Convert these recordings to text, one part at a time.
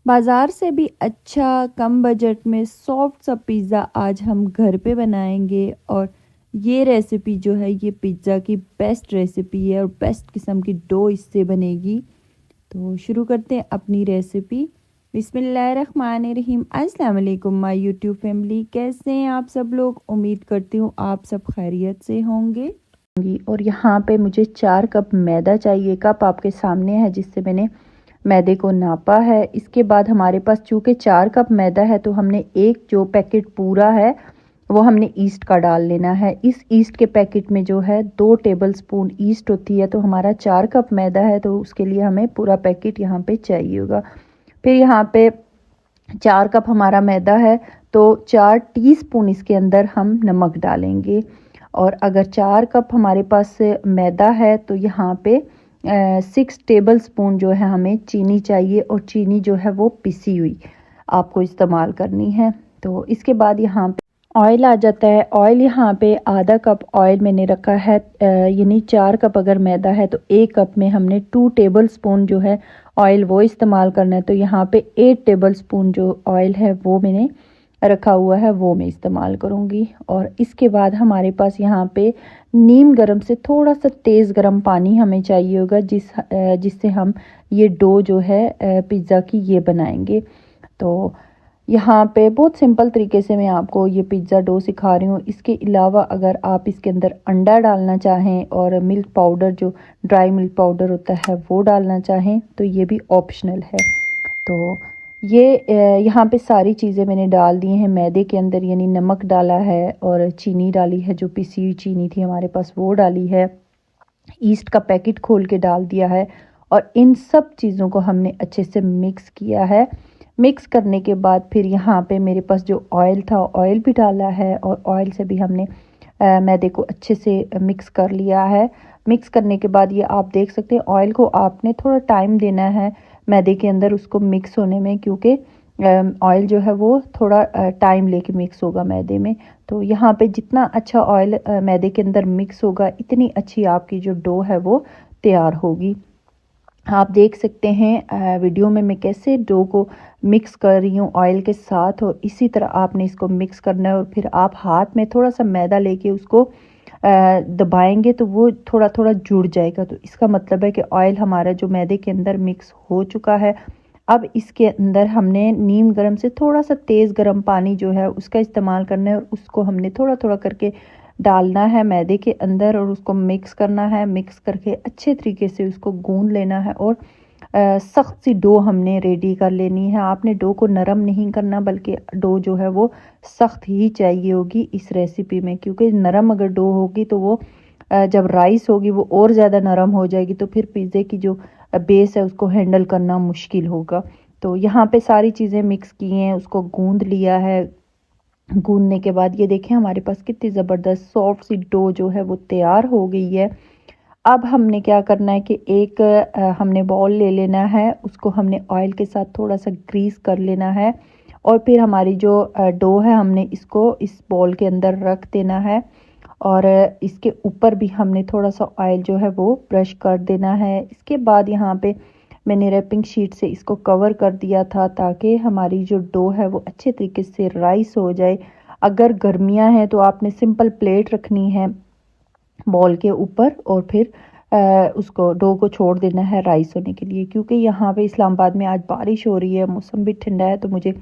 बाज़ार से भी अच्छा कम बजट में सॉफ्ट सा पिज़्ज़ा आज हम घर पे बनाएंगे। और ये रेसिपी जो है ये पिज़्ज़ा की बेस्ट रेसिपी है और बेस्ट किस्म की डो इससे बनेगी। तो शुरू करते हैं अपनी रेसिपी। बिस्मिल्लाहिर्रहमानिर्रहीम। अस्सलाम वालेकुम माय यूट्यूब फैमिली, कैसे हैं आप सब लोग? उम्मीद करती हूँ आप सब खैरियत से होंगे। और यहाँ पे मुझे 4 कप मैदा चाहिए। कप आपके सामने है जिससे मैंने मैदे को नापा है। इसके बाद हमारे पास चूँकि 4 कप मैदा है तो हमने एक जो पैकेट पूरा है वो हमने ईस्ट का डाल लेना है। इस ईस्ट के पैकेट में जो है 2 टेबल स्पून ईस्ट होती है। तो हमारा 4 कप मैदा है तो उसके लिए हमें पूरा पैकेट यहाँ पे चाहिए होगा। फिर यहाँ पे 4 कप हमारा मैदा है तो 4 टीस्पून इसके अंदर हम नमक डालेंगे। और अगर 4 कप हमारे पास मैदा है तो यहाँ पे 6 टेबल स्पून जो है हमें चीनी चाहिए। और चीनी जो है वो पिसी हुई आपको इस्तेमाल करनी है। तो इसके बाद यहाँ पे ऑयल आ जाता है। ऑयल यहाँ पे ½ कप ऑयल मैंने रखा है। यानी 4 कप अगर मैदा है तो 1 कप में हमने 2 टेबल स्पून जो है ऑयल वो इस्तेमाल करना है। तो यहाँ पे 8 टेबल स्पून जो ऑयल है वो मैंने रखा हुआ है वो मैं इस्तेमाल करूँगी। और इसके बाद हमारे पास यहाँ पे नीम गरम से थोड़ा सा तेज़ गरम पानी हमें चाहिए होगा जिससे हम ये डो जो है पिज़्ज़ा की ये बनाएंगे। तो यहाँ पे बहुत सिंपल तरीके से मैं आपको ये पिज़्ज़ा डो सिखा रही हूँ। इसके अलावा अगर आप इसके अंदर अंडा डालना चाहें और मिल्क पाउडर जो ड्राई मिल्क पाउडर होता है वो डालना चाहें तो ये भी ऑप्शनल है। तो ये यहाँ पे सारी चीज़ें मैंने डाल दी हैं मैदे के अंदर। यानी नमक डाला है और चीनी डाली है, जो पिसी हुई चीनी थी हमारे पास वो डाली है। ईस्ट का पैकेट खोल के डाल दिया है। और इन सब चीज़ों को हमने अच्छे से मिक्स किया है। मिक्स करने के बाद फिर यहाँ पे मेरे पास जो ऑयल था ऑयल भी डाला है और ऑयल से भी हमने मैदे को अच्छे से मिक्स कर लिया है। मिक्स करने के बाद ये आप देख सकते हैं ऑयल को आपने थोड़ा टाइम देना है मैदे के अंदर उसको मिक्स होने में, क्योंकि ऑयल जो है वो थोड़ा टाइम लेके मिक्स होगा मैदे में। तो यहाँ पे जितना अच्छा ऑयल मैदे के अंदर मिक्स होगा इतनी अच्छी आपकी जो डो है वो तैयार होगी। आप देख सकते हैं वीडियो में मैं कैसे डो को मिक्स कर रही हूँ ऑयल के साथ। और इसी तरह आपने इसको मिक्स करना है और फिर आप हाथ में थोड़ा सा मैदा लेके उसको दबाएंगे तो वो थोड़ा थोड़ा जुड़ जाएगा। तो इसका मतलब है कि ऑयल हमारा जो मैदे के अंदर मिक्स हो चुका है। अब इसके अंदर हमने नीम गरम से थोड़ा सा तेज़ गरम पानी जो है उसका इस्तेमाल करना है और उसको हमने थोड़ा थोड़ा करके डालना है मैदे के अंदर और उसको मिक्स करना है। मिक्स करके अच्छे तरीके से उसको गूंद लेना है और सख्त सी डो हमने रेडी कर लेनी है। आपने डो को नरम नहीं करना बल्कि डो जो है वो सख्त ही चाहिए होगी इस रेसिपी में, क्योंकि नरम अगर डो होगी तो वो जब राइस होगी वो और ज़्यादा नरम हो जाएगी तो फिर पिज़्ज़े की जो बेस है उसको हैंडल करना मुश्किल होगा। तो यहाँ पे सारी चीज़ें मिक्स की हैं, उसको गूंद लिया है। गूंदने के बाद ये देखें हमारे पास कितनी ज़बरदस्त सॉफ्ट सी डो जो है वो तैयार हो गई है। अब हमने क्या करना है कि एक हमने बॉल ले लेना है, उसको हमने ऑयल के साथ थोड़ा सा ग्रीस कर लेना है। और फिर हमारी जो डो है हमने इसको इस बॉल के अंदर रख देना है। और इसके ऊपर भी हमने थोड़ा सा ऑयल जो है वो ब्रश कर देना है। इसके बाद यहाँ पे मैंने रैपिंग शीट से इसको कवर कर दिया था ताकि हमारी जो डो है वो अच्छे तरीके से राइस हो जाए। अगर गर्मियाँ हैं तो आपने सिंपल प्लेट रखनी है बॉल के ऊपर और फिर उसको डो को छोड़ देना है राइस होने के लिए। क्योंकि यहाँ पे इस्लामाबाद में आज बारिश हो रही है, मौसम भी ठंडा है, तो मुझे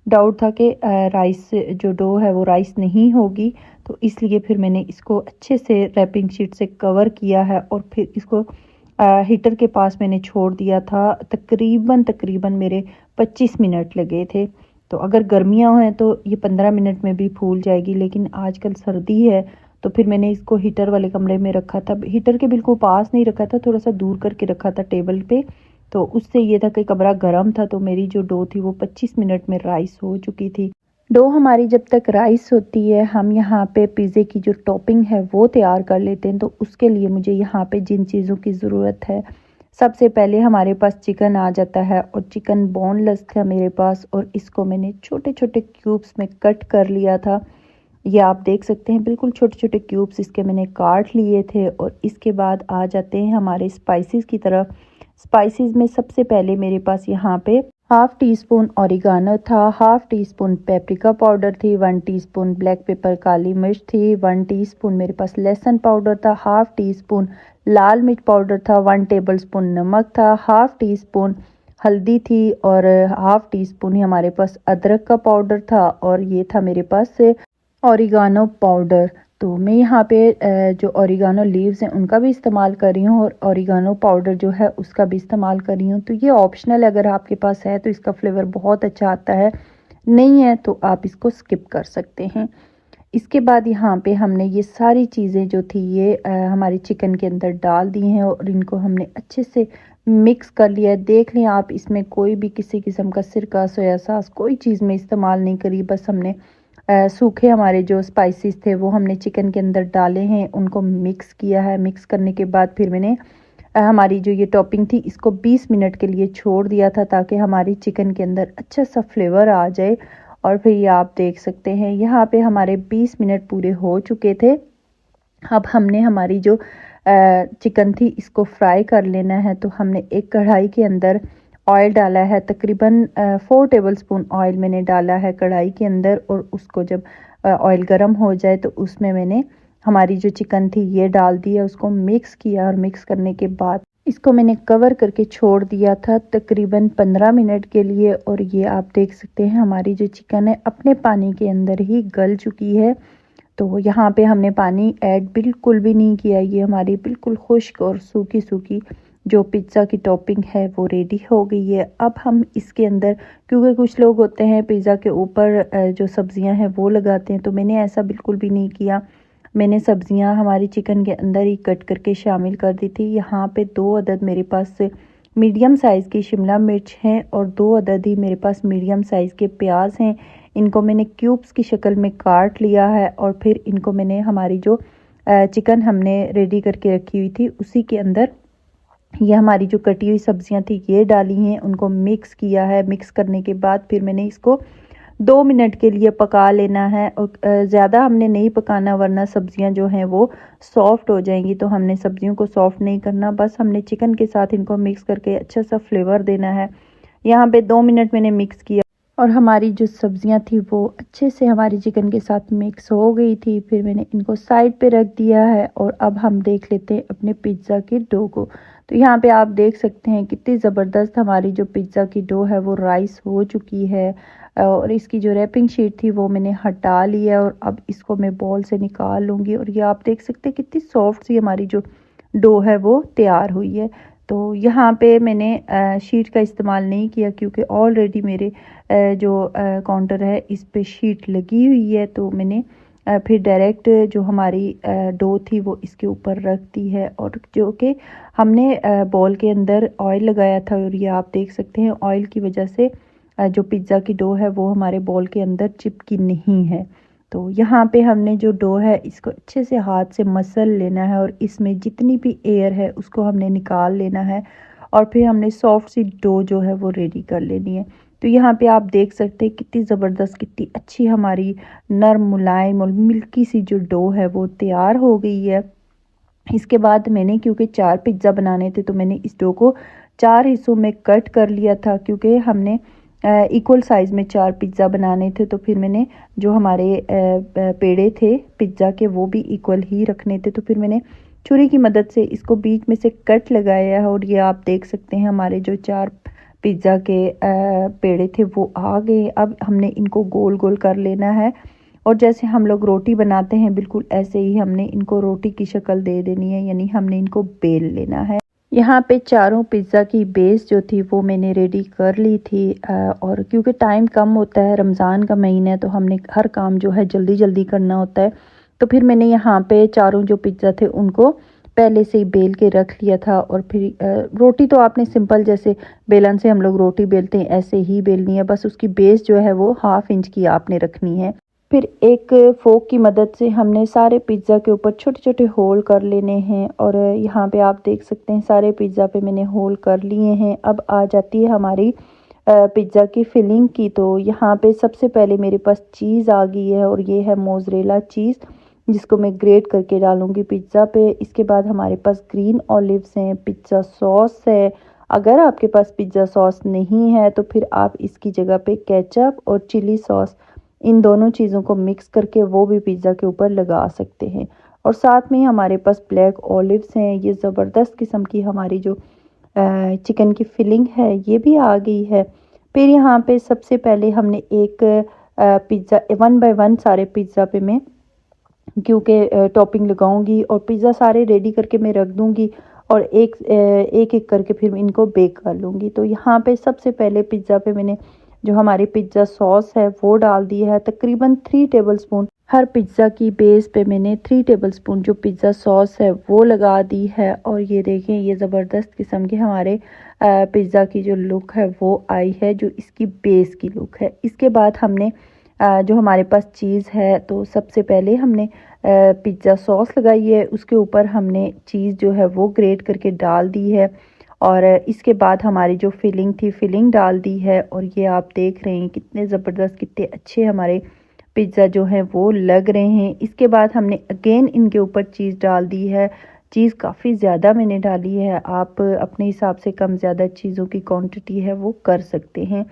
डाउट था कि राइस जो डो है वो राइस नहीं होगी। तो इसलिए फिर मैंने इसको अच्छे से रैपिंग शीट से कवर किया है और फिर इसको हीटर के पास मैंने छोड़ दिया था। तकरीबन मेरे 25 मिनट लगे थे। तो अगर गर्मियाँ हैं तो ये 15 मिनट में भी फूल जाएगी, लेकिन आजकल सर्दी है तो फिर मैंने इसको हीटर वाले कमरे में रखा था। हीटर के बिल्कुल पास नहीं रखा था, थोड़ा सा दूर करके रखा था टेबल पे। तो उससे ये था कि कमरा गर्म था तो मेरी जो डो थी वो 25 मिनट में राइस हो चुकी थी। डो हमारी जब तक राइस होती है हम यहाँ पे पिज़्ज़े की जो टॉपिंग है वो तैयार कर लेते हैं। तो उसके लिए मुझे यहाँ पे जिन चीज़ों की ज़रूरत है, सबसे पहले हमारे पास चिकन आ जाता है और चिकन बोनलेस था मेरे पास और इसको मैंने छोटे छोटे क्यूब्स में कट कर लिया था। ये आप देख सकते हैं बिल्कुल छोटे छोटे क्यूब्स इसके मैंने काट लिए थे। और इसके बाद आ जाते हैं हमारे स्पाइसेस की तरफ। स्पाइसेस में सबसे पहले मेरे पास यहाँ पे हाफ़ टी स्पून ऑरिगानो था, half tea spoon paprika powder थी, 1 टीस्पून ब्लैक पेपर काली मिर्च थी, 1 टीस्पून मेरे पास लहसुन पाउडर था, हाफ़ टी स्पून लाल मिर्च पाउडर था, 1 टेबलस्पून नमक था, हाफ़ टी स्पून हल्दी थी और हाफ़ टी स्पून ही हमारे पास अदरक का पाउडर था और ये था मेरे पास ऑरिगानो पाउडर। तो मैं यहाँ पे जो ऑरिगानो लीव्स हैं उनका भी इस्तेमाल कर रही हूँ और ऑरिगानो पाउडर जो है उसका भी इस्तेमाल कर रही हूँ। तो ये ऑप्शनल है, अगर आपके पास है तो इसका फ्लेवर बहुत अच्छा आता है, नहीं है तो आप इसको स्किप कर सकते हैं। इसके बाद यहाँ पे हमने ये सारी चीज़ें जो थी ये हमारे चिकन के अंदर डाल दी हैं और इनको हमने अच्छे से मिक्स कर लिया है। देख लें आप, इसमें कोई भी किसी किस्म का सिरका सोया सॉस कोई चीज़ में इस्तेमाल नहीं करी, बस हमने सूखे हमारे जो स्पाइसेस थे वो हमने चिकन के अंदर डाले हैं, उनको मिक्स किया है। मिक्स करने के बाद फिर मैंने हमारी जो ये टॉपिंग थी इसको 20 मिनट के लिए छोड़ दिया था ताकि हमारी चिकन के अंदर अच्छा सा फ्लेवर आ जाए। और फिर ये आप देख सकते हैं यहाँ पे हमारे 20 मिनट पूरे हो चुके थे। अब हमने हमारी जो चिकन थी इसको फ्राई कर लेना है। तो हमने एक कढ़ाई के अंदर ऑयल डाला है, तकरीबन 4 टेबलस्पून ऑयल मैंने डाला है कढ़ाई के अंदर और उसको जब ऑयल गर्म हो जाए तो उसमें मैंने हमारी जो चिकन थी ये डाल दिया, उसको मिक्स किया और मिक्स करने के बाद इसको मैंने कवर करके छोड़ दिया था तकरीबन 15 मिनट के लिए। और ये आप देख सकते हैं हमारी जो चिकन है अपने पानी के अंदर ही गल चुकी है। तो यहाँ पे हमने पानी ऐड बिल्कुल भी नहीं किया, ये हमारी बिल्कुल खुश्क और सूखी सूखी जो पिज़्ज़ा की टॉपिंग है वो रेडी हो गई है। अब हम इसके अंदर, क्योंकि कुछ लोग होते हैं पिज़्ज़ा के ऊपर जो सब्जियां हैं वो लगाते हैं, तो मैंने ऐसा बिल्कुल भी नहीं किया। मैंने सब्जियां हमारी चिकन के अंदर ही कट करके शामिल कर दी थी। यहाँ पे 2 अदद मेरे पास मीडियम साइज़ की शिमला मिर्च हैं और 2 अदद ही मेरे पास मीडियम साइज़ के प्याज हैं। इनको मैंने क्यूब्स की शक्ल में काट लिया है और फिर इनको मैंने हमारी जो चिकन हमने रेडी करके रखी हुई थी उसी के अंदर ये हमारी जो कटी हुई सब्जियां थी ये डाली हैं, उनको मिक्स किया है। मिक्स करने के बाद फिर मैंने इसको 2 मिनट के लिए पका लेना है और ज़्यादा हमने नहीं पकाना वरना सब्जियां जो हैं वो सॉफ़्ट हो जाएंगी। तो हमने सब्जियों को सॉफ़्ट नहीं करना, बस हमने चिकन के साथ इनको मिक्स करके अच्छा सा फ्लेवर देना है। यहाँ पे 2 मिनट मैंने मिक्स किया और हमारी जो सब्जियां थी वो अच्छे से हमारी चिकन के साथ मिक्स हो गई थी। फिर मैंने इनको साइड पे रख दिया है और अब हम देख लेते हैं अपने पिज़्ज़ा की डो को। तो यहाँ पे आप देख सकते हैं कितनी ज़बरदस्त हमारी जो पिज़्ज़ा की डो है वो राइस हो चुकी है और इसकी जो रैपिंग शीट थी वो मैंने हटा ली है और अब इसको मैं बॉल से निकाल लूँगी। और ये आप देख सकते हैं कितनी सॉफ्ट सी हमारी जो डो है वो तैयार हुई है। तो यहाँ पे मैंने शीट का इस्तेमाल नहीं किया क्योंकि ऑलरेडी मेरे जो काउंटर है इस पे शीट लगी हुई है। तो मैंने फिर डायरेक्ट जो हमारी डो थी वो इसके ऊपर रख दी है और जो कि हमने बॉल के अंदर ऑयल लगाया था और ये आप देख सकते हैं ऑयल की वजह से जो पिज़्ज़ा की डो है वो हमारे बॉल के अंदर चिपकी नहीं है। तो यहाँ पे हमने जो डो है इसको अच्छे से हाथ से मसल लेना है और इसमें जितनी भी एयर है उसको हमने निकाल लेना है और फिर हमने सॉफ्ट सी डो जो है वो रेडी कर लेनी है। तो यहाँ पे आप देख सकते हैं कितनी ज़बरदस्त, कितनी अच्छी हमारी नरम मुलायम और मिल्की सी जो डो है वो तैयार हो गई है। इसके बाद मैंने, क्योंकि 4 पिज़्ज़ा बनाने थे, तो मैंने इस डो को 4 हिस्सों में कट कर लिया था क्योंकि हमने इक्वल साइज़ में 4 पिज़्ज़ा बनाने थे। तो फिर मैंने जो हमारे पेड़े थे पिज़्ज़ा के वो भी इक्वल ही रखने थे। तो फिर मैंने छुरी की मदद से इसको बीच में से कट लगाया है और ये आप देख सकते हैं हमारे जो 4 पिज़्ज़ा के पेड़े थे वो आ गए। अब हमने इनको गोल गोल कर लेना है और जैसे हम लोग रोटी बनाते हैं बिल्कुल ऐसे ही हमने इनको रोटी की शक्ल दे देनी है, यानी हमने इनको बेल लेना है। यहाँ पे चारों पिज़्ज़ा की बेस जो थी वो मैंने रेडी कर ली थी और क्योंकि टाइम कम होता है, रमज़ान का महीना है, तो हमने हर काम जो है जल्दी जल्दी करना होता है। तो फिर मैंने यहाँ पे चारों जो पिज़्ज़ा थे उनको पहले से ही बेल के रख लिया था और फिर रोटी तो आपने सिंपल जैसे बेलन से हम लोग रोटी बेलते हैं ऐसे ही बेलनी है, बस उसकी बेस जो है वो 1/2 इंच की आपने रखनी है। फिर एक फोक की मदद से हमने सारे पिज़्ज़ा के ऊपर छोटे छोटे होल कर लेने हैं और यहाँ पे आप देख सकते हैं सारे पिज़्ज़ा पे मैंने होल कर लिए हैं। अब आ जाती है हमारी पिज़्ज़ा की फिलिंग की। तो यहाँ पे सबसे पहले मेरे पास चीज़ आ गई है और ये है मोज़रेला चीज़ जिसको मैं ग्रेट करके डालूँगी पिज़्ज़ा पे। इसके बाद हमारे पास ग्रीन ऑलिव्स हैं, पिज़्ज़ा सॉस है, अगर आपके पास पिज़्ज़ा सॉस नहीं है तो फिर आप इसकी जगह पे केचप और चिली सॉस, इन दोनों चीज़ों को मिक्स करके वो भी पिज़्ज़ा के ऊपर लगा सकते हैं। और साथ में हमारे पास ब्लैक ऑलिव्स हैं। ये ज़बरदस्त किस्म की हमारी जो चिकन की फिलिंग है ये भी आ गई है। फिर यहाँ पे सबसे पहले हमने एक पिज़्ज़ा 1 बाय 1 सारे पिज़्ज़ा पे मैं, क्योंकि टॉपिंग लगाऊंगी और पिज़्ज़ा सारे रेडी करके मैं रख दूंगी और एक एक करके फिर इनको बेक कर लूँगी। तो यहाँ पे सबसे पहले पिज़्ज़ा पे मैंने जो हमारी पिज़्ज़ा सॉस है वो डाल दी है, तकरीबन 3 टेबलस्पून। हर पिज़्ज़ा की बेस पे मैंने 3 टेबलस्पून जो पिज़्ज़ा सॉस है वो लगा दी है। और ये देखें, ये ज़बरदस्त किस्म के हमारे पिज़्ज़ा की जो लुक है वो आई है, जो इसकी बेस की लुक है। इसके बाद हमने जो हमारे पास चीज़ है, तो सबसे पहले हमने पिज़्ज़ा सॉस लगाई है, उसके ऊपर हमने चीज़ जो है वो ग्रेट करके डाल दी है और इसके बाद हमारी जो फिलिंग थी फिलिंग डाल दी है। और ये आप देख रहे हैं कितने ज़बरदस्त, कितने अच्छे हमारे पिज़्ज़ा जो है वो लग रहे हैं। इसके बाद हमने अगेन इनके ऊपर चीज़ डाल दी है। चीज़ काफ़ी ज़्यादा मैंने डाली है, आप अपने हिसाब से कम ज़्यादा चीज़ों की क्वांटिटी है वो कर सकते हैं।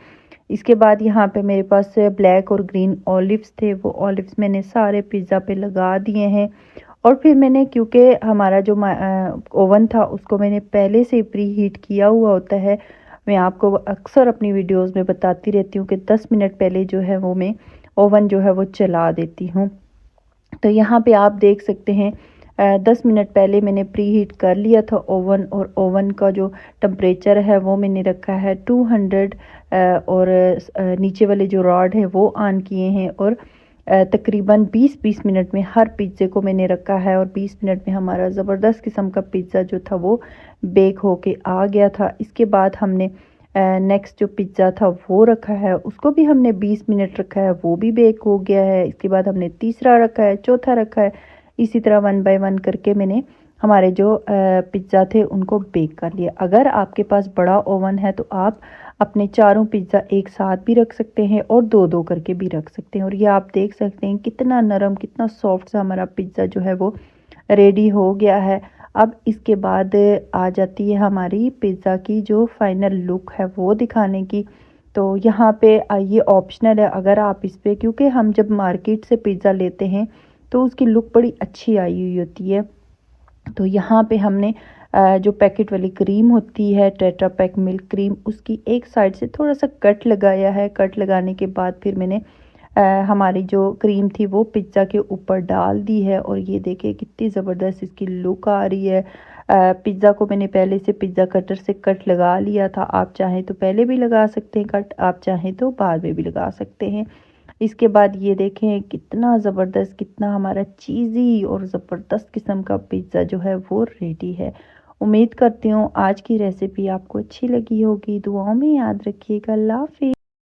इसके बाद यहाँ पे मेरे पास ब्लैक और ग्रीन ऑलिव्स थे, वो ऑलिव्स मैंने सारे पिज़्ज़ा पे लगा दिए हैं। और फिर मैंने, क्योंकि हमारा जो ओवन था उसको मैंने पहले से प्री हीट किया हुआ होता है, मैं आपको अक्सर अपनी वीडियोस में बताती रहती हूँ कि 10 मिनट पहले जो है वो मैं ओवन जो है वो चला देती हूँ। तो यहाँ पे आप देख सकते हैं 10 मिनट पहले मैंने प्री हीट कर लिया था ओवन, और ओवन का जो टेम्परेचर है वो मैंने रखा है 200 और नीचे वाले जो रॉड है वो ऑन किए हैं। और तकरीबन 20-20 मिनट में हर पिज़्ज़े को मैंने रखा है और 20 मिनट में हमारा ज़बरदस्त किस्म का पिज़्ज़ा जो था वो बेक होके आ गया था। इसके बाद हमने नेक्स्ट जो पिज़्ज़ा था वो रखा है, उसको भी हमने 20 मिनट रखा है, वो भी बेक हो गया है। इसके बाद हमने तीसरा रखा है, चौथा रखा है, इसी तरह 1 बाय 1 करके मैंने हमारे जो पिज़्ज़ा थे उनको बेक कर लिया। अगर आपके पास बड़ा ओवन है तो आप अपने चारों पिज़्ज़ा एक साथ भी रख सकते हैं और 2-2 करके भी रख सकते हैं। और ये आप देख सकते हैं कितना नरम, कितना सॉफ्ट सा हमारा पिज़्ज़ा जो है वो रेडी हो गया है। अब इसके बाद आ जाती है हमारी पिज़्ज़ा की जो फाइनल लुक है वो दिखाने की। तो यहाँ पे ये ऑप्शनल है, अगर आप इस पे, क्योंकि हम जब मार्केट से पिज़्ज़ा लेते हैं तो उसकी लुक बड़ी अच्छी आई हुई होती है। तो यहाँ पे हमने जो पैकेट वाली क्रीम होती है, टेट्रा पैक मिल्क क्रीम, उसकी एक साइड से थोड़ा सा कट लगाया है। कट लगाने के बाद फिर मैंने हमारी जो क्रीम थी वो पिज़्ज़ा के ऊपर डाल दी है। और ये देखिए कितनी ज़बरदस्त इसकी लुक आ रही है। पिज़्ज़ा को मैंने पहले से पिज़्ज़ा कटर से कट लगा लिया था, आप चाहें तो पहले भी लगा सकते हैं कट, आप चाहें तो बाद में भी लगा सकते हैं। इसके बाद ये देखें कितना ज़बरदस्त, कितना हमारा चीज़ी और ज़बरदस्त किस्म का पिज़्ज़ा जो है वो रेडी है। उम्मीद करती हूँ आज की रेसिपी आपको अच्छी लगी होगी। दुआओं में याद रखिएगा। अल्लाह हाफ़िज़।